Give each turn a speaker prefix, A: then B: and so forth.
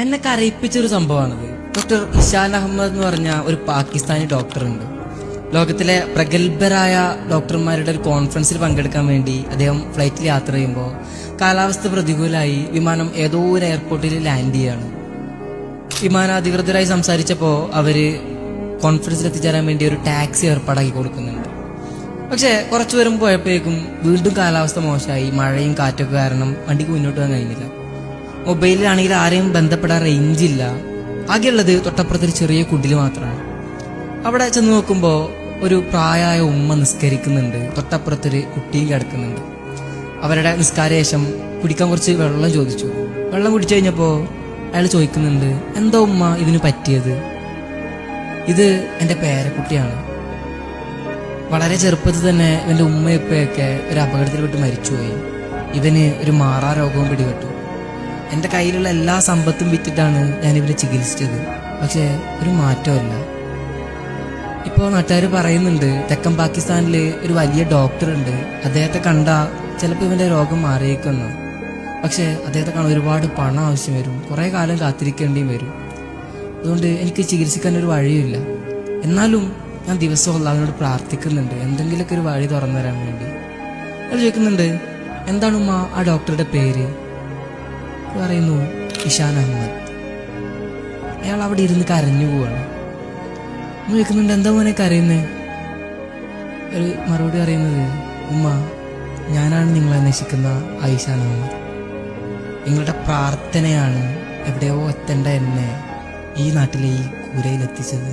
A: എന്നെ കരയിപ്പിച്ചൊരു സംഭവമാണത്. ഡോക്ടർ ഇഷാൻ അഹമ്മദ് എന്ന് പറഞ്ഞ ഒരു പാകിസ്ഥാനി ഡോക്ടറുണ്ട്. ലോകത്തിലെ പ്രഗത്ഭരായ ഡോക്ടർമാരുടെ ഒരു കോൺഫറൻസിൽ പങ്കെടുക്കാൻ വേണ്ടി അദ്ദേഹം ഫ്ലൈറ്റിൽ യാത്ര ചെയ്യുമ്പോൾ കാലാവസ്ഥ പ്രതികൂലമായി വിമാനം ഏതോ ഒരു എയർപോർട്ടിൽ ലാൻഡ് ചെയ്യാണ്. വിമാനാധികൃതരായി സംസാരിച്ചപ്പോൾ അവര് കോൺഫറൻസിൽ എത്തിച്ചേരാൻ വേണ്ടി ഒരു ടാക്സി ഏർപ്പാടാക്കി കൊടുക്കുന്നുണ്ട്. പക്ഷെ കുറച്ചു പേരും പോയപ്പോഴേക്കും വീണ്ടും കാലാവസ്ഥ മോശമായി, മഴയും കാറ്റൊക്കെ കാരണം വണ്ടിക്ക് മുന്നോട്ട് പോകാൻ കഴിഞ്ഞില്ല. മൊബൈലിലാണെങ്കിൽ ആരെയും ബന്ധപ്പെടാൻ റേഞ്ച് ഇല്ല. ആകെയുള്ളത് തൊട്ടപ്പുറത്തൊരു ചെറിയ കുടിൽ മാത്രമാണ്. അവിടെ ചെന്ന് നോക്കുമ്പോൾ ഒരു പ്രായമായ ഉമ്മ നിസ്കരിക്കുന്നുണ്ട്, തൊട്ടപ്പുറത്തൊരു കുട്ടിയും കിടക്കുന്നുണ്ട്. അവരുടെ നിസ്കാരശേഷം കുടിക്കാൻ കുറച്ച് വെള്ളം ചോദിച്ചു. വെള്ളം കുടിച്ചു കഴിഞ്ഞപ്പോൾ അയാൾ ചോദിക്കുന്നുണ്ട്, എന്താ ഉമ്മ ഇതിന് പറ്റിയത്? ഇത് എൻ്റെ പേരക്കുട്ടിയാണ്. വളരെ ചെറുപ്പത്തിൽ തന്നെ ഇവൻ്റെ ഉമ്മയപ്പൊക്കെ ഒരു അപകടത്തിൽപ്പെട്ട് മരിച്ചുപോയി. ഇവന് ഒരു മാറാ രോഗവും പിടിപെട്ടു. എൻ്റെ കയ്യിലുള്ള എല്ലാ സമ്പത്തും വിറ്റിട്ടാണ് ഞാനിവനെ ചികിത്സിച്ചത്. പക്ഷെ ഒരു മാറ്റമല്ല. ഇപ്പോൾ നാട്ടുകാർ പറയുന്നുണ്ട് തെക്കൻ പാകിസ്ഥാനിൽ ഒരു വലിയ ഡോക്ടറുണ്ട്, അദ്ദേഹത്തെ കണ്ടാൽ ചിലപ്പോൾ ഇവൻ്റെ രോഗം മാറിയേക്കുന്നു. പക്ഷെ അദ്ദേഹത്തെ കാണാൻ ഒരുപാട് പണം ആവശ്യം വരും, കുറേ കാലം കാത്തിരിക്കേണ്ടിയും വരും. അതുകൊണ്ട് എനിക്ക് ചികിത്സിക്കാൻ ഒരു വഴിയില്ല. എന്നാലും ഞാൻ ദിവസവും അല്ലാഹുവിനോട് പ്രാർത്ഥിക്കുന്നുണ്ട് എന്തെങ്കിലുമൊക്കെ ഒരു വഴി തുറന്നു തരാൻ വേണ്ടി. അയാൾ ചോദിക്കുന്നുണ്ട്, എന്താണ് ഉമ്മ ആ ഡോക്ടറുടെ പേര്? പറയുന്നു, ഇഷാൻ അഹമ്മദ്. അയാൾ അവിടെ ഇരുന്ന് കരഞ്ഞു പോവാണ്. ചോദിക്കുന്നുണ്ട്, എന്താ മോനെ കരയുന്നത്? ഒരു മറുപടി പറയുന്നത്, ഉമ്മ, ഞാനാണ് നിങ്ങളെ അന്വേഷിക്കുന്ന ആ ഇഷാൻ അഹമ്മദ്. നിങ്ങളുടെ പ്രാർത്ഥനയാണ് എവിടെയോ എത്തേണ്ട എന്നെ ഈ നാട്ടിലെ ഈ കൂരയിലെത്തിച്ചത്.